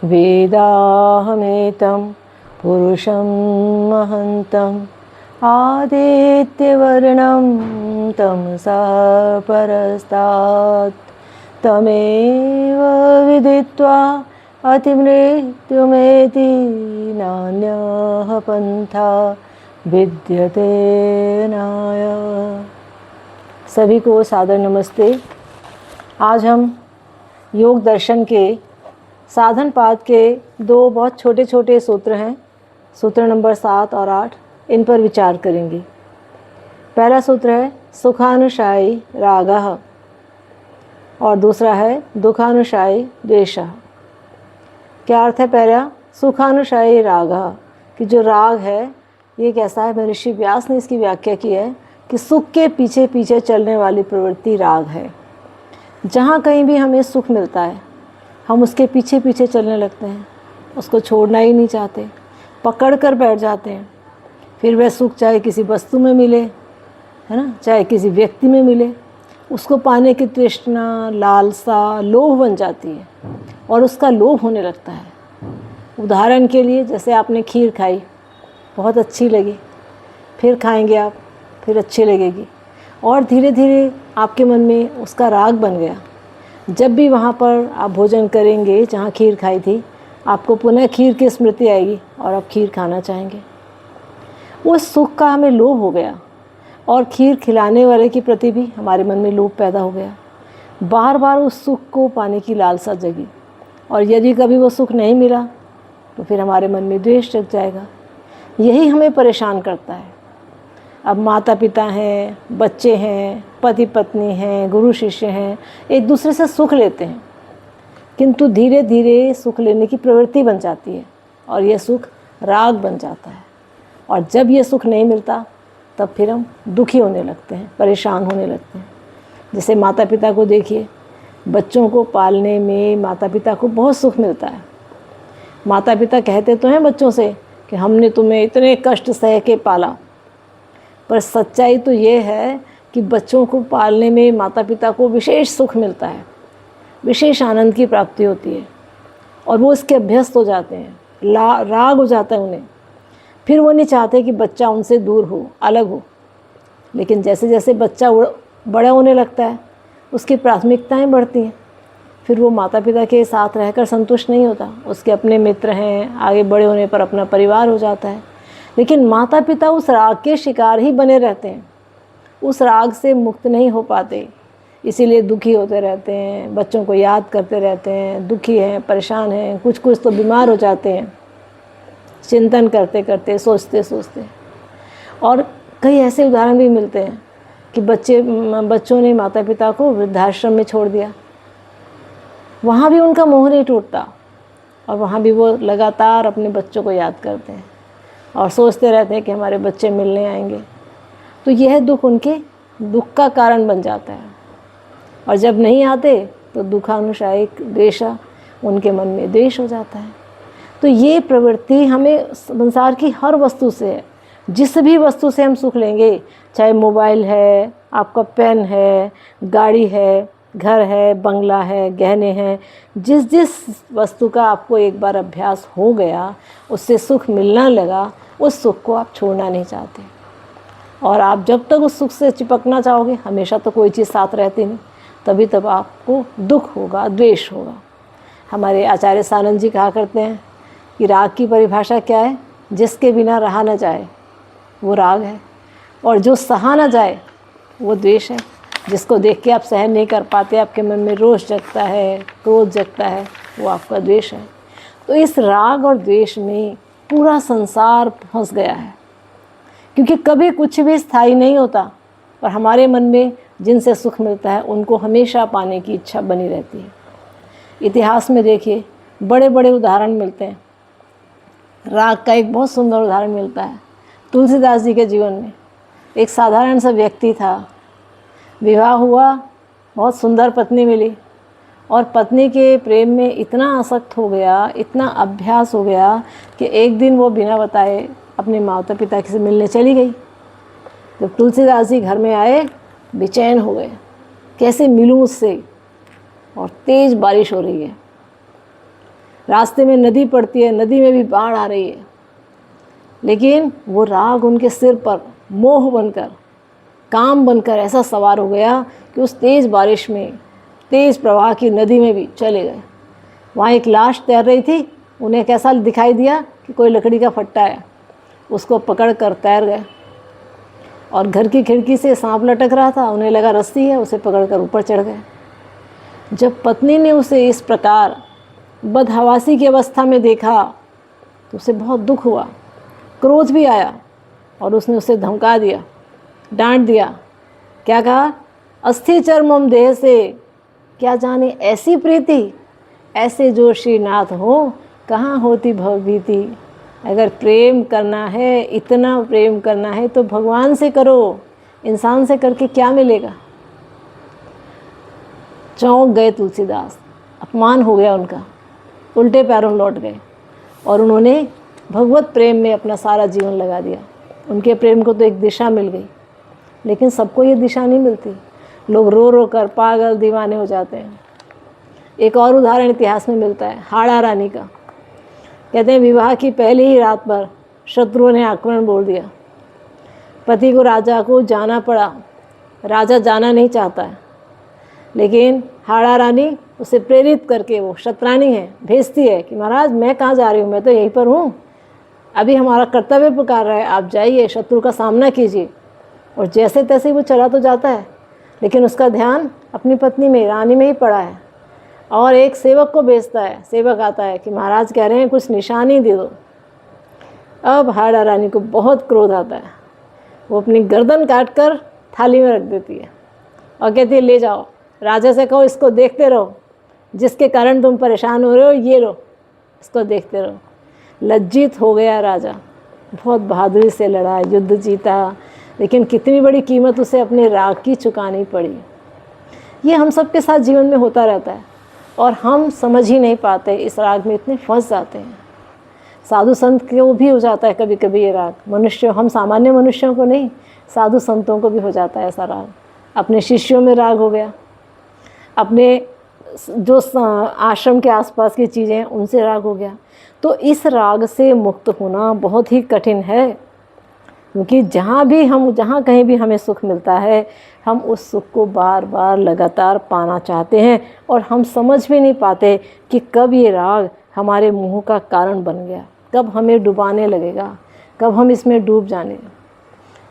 वेदाहमेतं पुरुषं महन्तम् आदित्यवर्णं तमसा परस्तात् तमेव विदित्वा अतिमृत्युमेति नान्यः पंथा विद्यते नाय। सभी को सादर नमस्ते। आज हम योग दर्शन के साधन पाद के दो बहुत छोटे छोटे सूत्र हैं, सूत्र नंबर 7 और 8, इन पर विचार करेंगे। पहला सूत्र है सुखानुशायी रागः और दूसरा है दुखानुशायी द्वेषः। क्या अर्थ है? पहला सुखानुशायी रागः कि जो राग है ये कैसा है? महर्षि व्यास ने इसकी व्याख्या की है कि सुख के पीछे पीछे चलने वाली प्रवृत्ति राग है। जहाँ कहीं भी हमें सुख मिलता है हम उसके पीछे पीछे चलने लगते हैं, उसको छोड़ना ही नहीं चाहते, पकड़ कर बैठ जाते हैं। फिर वह सुख चाहे किसी वस्तु में मिले, है ना, चाहे किसी व्यक्ति में मिले, उसको पाने की तृष्णा, लालसा, लोभ बन जाती है और उसका लोभ होने लगता है। उदाहरण के लिए जैसे आपने खीर खाई, बहुत अच्छी लगी, फिर खाएंगे आप, फिर अच्छी लगेगी और धीरे धीरे आपके मन में उसका राग बन गया। जब भी वहाँ पर आप भोजन करेंगे जहाँ खीर खाई थी, आपको पुनः खीर की स्मृति आएगी और आप खीर खाना चाहेंगे। उस सुख का हमें लोभ हो गया और खीर खिलाने वाले के प्रति भी हमारे मन में लोभ पैदा हो गया। बार बार उस सुख को पाने की लालसा जगी और यदि कभी वो सुख नहीं मिला तो फिर हमारे मन में द्वेष जग जाएगा। यही हमें परेशान करता है। अब माता पिता हैं, बच्चे हैं, पति पत्नी हैं, गुरु शिष्य हैं, एक दूसरे से सुख लेते हैं, किंतु धीरे धीरे सुख लेने की प्रवृत्ति बन जाती है और ये सुख राग बन जाता है। और जब ये सुख नहीं मिलता तब फिर हम दुखी होने लगते हैं, परेशान होने लगते हैं। जैसे माता पिता को देखिए, बच्चों को पालने में माता पिता को बहुत सुख मिलता है। माता पिता कहते तो हैं बच्चों से कि हमने तुम्हें इतने कष्ट सह के पाला, पर सच्चाई तो ये है कि बच्चों को पालने में माता पिता को विशेष सुख मिलता है, विशेष आनंद की प्राप्ति होती है और वो इसके अभ्यस्त हो जाते हैं, राग हो जाता है उन्हें। फिर वो नहीं चाहते कि बच्चा उनसे दूर हो, अलग हो। लेकिन जैसे जैसे बच्चा बड़ा होने लगता है उसकी प्राथमिकताएं बढ़ती हैं। फिर वो माता पिता के साथ रहकर संतुष्ट नहीं होता, उसके अपने मित्र हैं, आगे बड़े होने पर अपना परिवार हो जाता है। लेकिन माता पिता उस राग के शिकार ही बने रहते हैं, उस राग से मुक्त नहीं हो पाते, इसीलिए दुखी होते रहते हैं, बच्चों को याद करते रहते हैं, दुखी हैं, परेशान हैं, कुछ कुछ तो बीमार हो जाते हैं चिंतन करते करते, सोचते सोचते। और कई ऐसे उदाहरण भी मिलते हैं कि बच्चों ने माता पिता को वृद्धाश्रम में छोड़ दिया, वहाँ भी उनका मोह नहीं टूटता और वहाँ भी वो लगातार अपने बच्चों को याद करते हैं और सोचते रहते हैं कि हमारे बच्चे मिलने आएंगे। तो यह दुख उनके दुख का कारण बन जाता है और जब नहीं आते तो दुखानुशायी द्वेषा, उनके मन में द्वेष हो जाता है। तो ये प्रवृत्ति हमें संसार की हर वस्तु से है। जिस भी वस्तु से हम सुख लेंगे, चाहे मोबाइल है, आपका पेन है, गाड़ी है, घर है, बंगला है, गहने हैं, जिस जिस वस्तु का आपको एक बार अभ्यास हो गया, उससे सुख मिलना लगा, उस सुख को आप छोड़ना नहीं चाहते। और आप जब तक उस सुख से चिपकना चाहोगे, हमेशा तो कोई चीज़ साथ रहती नहीं, तभी तब आपको दुख होगा, द्वेष होगा। हमारे आचार्य सानंद जी कहा करते हैं कि राग की परिभाषा क्या है? जिसके बिना रहा न जाए वो राग है, और जो सहा न जाए वो द्वेष है। जिसको देख के आप सहन नहीं कर पाते, आपके मन में रोष जगता है, क्रोध जगता है, वो आपका द्वेष है। तो इस राग और द्वेष में पूरा संसार फंस गया है, क्योंकि कभी कुछ भी स्थायी नहीं होता, पर हमारे मन में जिनसे सुख मिलता है उनको हमेशा पाने की इच्छा बनी रहती है। इतिहास में देखिए, बड़े बड़े उदाहरण मिलते हैं। राग का एक बहुत सुंदर उदाहरण मिलता है तुलसीदास जी के जीवन में। एक साधारण सा व्यक्ति था, विवाह हुआ, बहुत सुंदर पत्नी मिली और पत्नी के प्रेम में इतना आसक्त हो गया, इतना अभ्यास हो गया कि एक दिन वो बिना बताए अपने माता पिता से मिलने चली गई। जब तुलसीदास जी घर में आए, बेचैन हो गए, कैसे मिलूं उससे, और तेज़ बारिश हो रही है। रास्ते में नदी पड़ती है, नदी में भी बाढ़ आ रही है, लेकिन वो राग उनके सिर पर मोह बनकर, काम बनकर ऐसा सवार हो गया कि उस तेज़ बारिश में, तेज़ प्रवाह की नदी में भी चले गए। वहाँ एक लाश तैर रही थी, उन्हें कैसा दिखाई दिया कि कोई लकड़ी का फट्टा है, उसको पकड़ कर तैर गए। और घर की खिड़की से सांप लटक रहा था, उन्हें लगा रस्सी है, उसे पकड़कर ऊपर चढ़ गए। जब पत्नी ने उसे इस प्रकार बदहवासी की अवस्था में देखा तो उसे बहुत दुख हुआ, क्रोध भी आया और उसने उसे धमका दिया, डांट दिया। क्या कहा? अस्थि चर्मम देह से क्या जाने ऐसी प्रीति, ऐसे जो श्रीनाथ हो कहाँ होती भवभीति। अगर प्रेम करना है, इतना प्रेम करना है तो भगवान से करो, इंसान से करके क्या मिलेगा। चौंक गए तुलसीदास, अपमान हो गया उनका, उल्टे पैरों लौट गए और उन्होंने भगवत प्रेम में अपना सारा जीवन लगा दिया। उनके प्रेम को तो एक दिशा मिल गई, लेकिन सबको ये दिशा नहीं मिलती। लोग रो रो कर पागल दीवाने हो जाते हैं। एक और उदाहरण इतिहास में मिलता है हाड़ा रानी का। कहते हैं विवाह की पहली ही रात पर शत्रुओं ने आक्रमण बोल दिया। पति को राजा को जाना पड़ा। राजा जाना नहीं चाहता है, लेकिन हाड़ा रानी उसे प्रेरित करके, वो शतरानी है, भेजती है कि महाराज मैं कहाँ जा रही हूँ, मैं तो यहीं पर हूँ, अभी हमारा कर्तव्य पुकार रहा है, आप जाइए, शत्रु का सामना कीजिए। और जैसे तैसे वो चला तो जाता है, लेकिन उसका ध्यान अपनी पत्नी में, रानी में ही पड़ा है। और एक सेवक को भेजता है, सेवक आता है कि महाराज कह रहे हैं कुछ निशानी दे दो। अब हाड़ा रानी को बहुत क्रोध आता है, वो अपनी गर्दन काट कर थाली में रख देती है और कहती है ले जाओ, राजा से कहो इसको देखते रहो, जिसके कारण तुम परेशान हो रहे हो ये लो, इसको देखते रहो। लज्जित हो गया राजा, बहुत बहादुरी से लड़ा, युद्ध जीता, लेकिन कितनी बड़ी कीमत उसे अपने राग की चुकानी पड़ी। ये हम सब के साथ जीवन में होता रहता है और हम समझ ही नहीं पाते, इस राग में इतने फंस जाते हैं। साधु संत को भी हो जाता है कभी कभी ये राग, मनुष्य, हम सामान्य मनुष्यों को नहीं, साधु संतों को भी हो जाता है ऐसा राग। अपने शिष्यों में राग हो गया, अपने जो आश्रम के आसपास की चीज़ें उनसे राग हो गया। तो इस राग से मुक्त होना बहुत ही कठिन है, क्योंकि जहाँ कहीं भी हमें सुख मिलता है, हम उस सुख को बार बार लगातार पाना चाहते हैं और हम समझ भी नहीं पाते कि कब ये राग हमारे मोह का कारण बन गया, कब हमें डुबाने लगेगा, कब हम इसमें डूब जाने।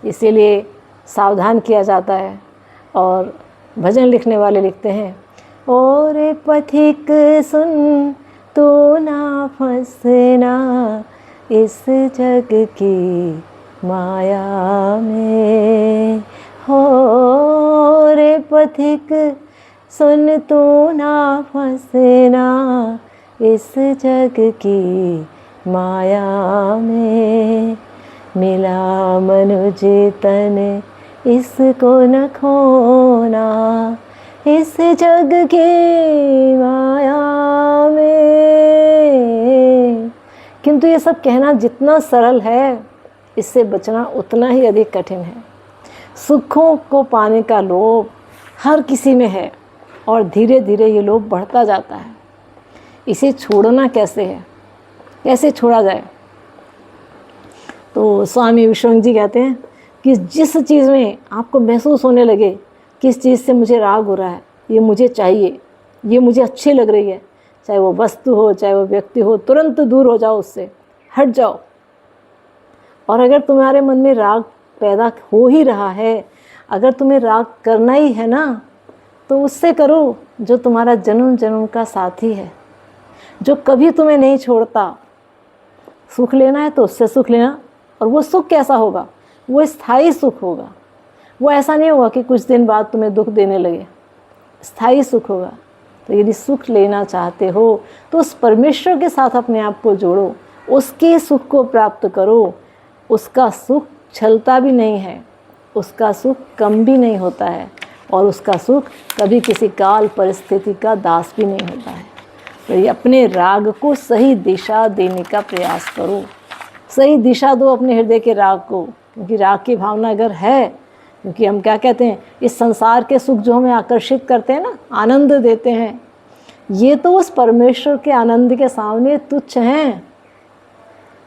इसीलिए सावधान किया जाता है। और भजन लिखने वाले लिखते हैं, और पथिक सुन तो ना फंसना इस जग की माया में, हो रे पथिक सुन तो ना फंसना इस जग की माया में। मिला मनुज तन इसको न खोना इस जग की माया में। किंतु ये सब कहना जितना सरल है, इससे बचना उतना ही अधिक कठिन है। सुखों को पाने का लोभ हर किसी में है और धीरे धीरे ये लोभ बढ़ता जाता है। इसे छोड़ना कैसे है, कैसे छोड़ा जाए? तो स्वामी विश्वनाथ जी कहते हैं कि जिस चीज़ में आपको महसूस होने लगे किस चीज़ से मुझे राग हो रहा है, ये मुझे चाहिए, ये मुझे अच्छी लग रही है, चाहे वो वस्तु हो चाहे वो व्यक्ति हो, तुरंत दूर हो जाओ, उससे हट जाओ। और अगर तुम्हारे मन में राग पैदा हो ही रहा है, अगर तुम्हें राग करना ही है ना, तो उससे करो जो तुम्हारा जन्म जन्म का साथी है, जो कभी तुम्हें नहीं छोड़ता। सुख लेना है तो उससे सुख लेना, और वो सुख कैसा होगा? वो स्थायी सुख होगा। वो ऐसा नहीं होगा कि कुछ दिन बाद तुम्हें दुख देने लगे, स्थायी सुख होगा। तो यदि सुख लेना चाहते हो तो उस परमेश्वर के साथ अपने आप को जोड़ो, उसके सुख को प्राप्त करो। उसका सुख छलता भी नहीं है, उसका सुख कम भी नहीं होता है, और उसका सुख कभी किसी काल परिस्थिति का दास भी नहीं होता है। तो ये अपने राग को सही दिशा देने का प्रयास करो, सही दिशा दो अपने हृदय के राग को, क्योंकि राग की भावना अगर है, क्योंकि हम क्या कहते हैं, इस संसार के सुख जो हमें आकर्षित करते हैं ना, आनंद देते हैं, ये तो उस परमेश्वर के आनंद के सामने तुच्छ हैं।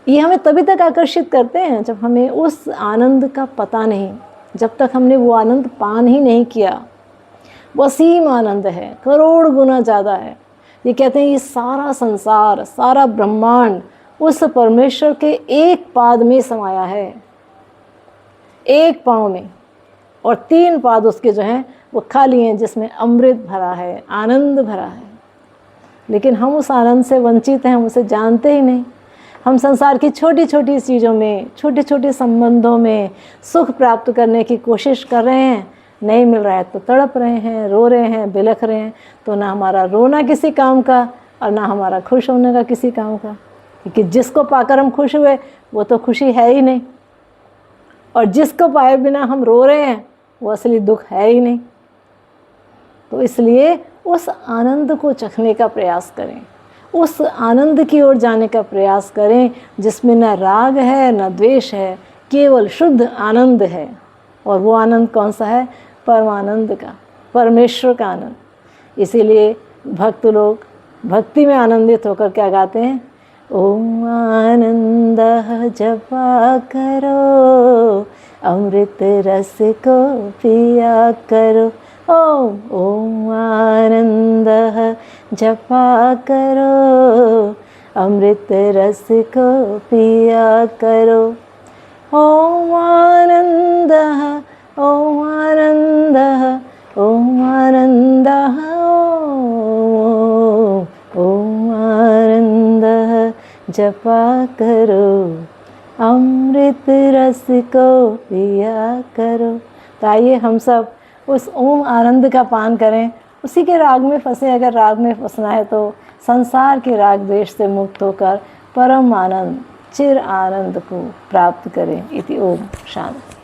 ये हमें तभी तक आकर्षित करते हैं जब हमें उस आनंद का पता नहीं, जब तक हमने वो आनंद पान ही नहीं किया। वो असीम आनंद है, करोड़ गुना ज़्यादा है। ये कहते हैं ये सारा संसार, सारा ब्रह्मांड उस परमेश्वर के एक पाद में समाया है, एक पाँव में, और 3 पाद उसके जो हैं वो खाली हैं, जिसमें अमृत भरा है, आनंद भरा है। लेकिन हम उस आनंद से वंचित हैं, हम उसे जानते ही नहीं। हम संसार की छोटी छोटी चीज़ों में, छोटे छोटे संबंधों में सुख प्राप्त करने की कोशिश कर रहे हैं, नहीं मिल रहा है तो तड़प रहे हैं, रो रहे हैं, बिलख रहे हैं। तो ना हमारा रोना किसी काम का और ना हमारा खुश होने का किसी काम का, क्योंकि जिसको पाकर हम खुश हुए वो तो खुशी है ही नहीं, और जिसको पाए बिना हम रो रहे हैं वो असली दुख है ही नहीं। तो इसलिए उस आनंद को चखने का प्रयास करें, उस आनंद की ओर जाने का प्रयास करें जिसमें न राग है न द्वेष है, केवल शुद्ध आनंद है। और वो आनंद कौन सा है? परमानंद का, परमेश्वर का आनंद। इसीलिए भक्त लोग भक्ति में आनंदित होकर क्या गाते हैं? ओम आनंद जपा करो, अमृत रस को पिया करो। ओम आनंद जपा करो, अमृत रस को पिया करो। ओम आनंद, ओम आनंद, ओम आनंद, ओम आनंद जपा करो, अमृत रस को पिया करो। तो आइए हम सब उस ओम आनंद का पान करें, उसी के राग में फंसे। अगर राग में फंसना है तो संसार के राग द्वेष से मुक्त होकर परम आनंद, चिर आनंद को प्राप्त करें। इति ओम शांति।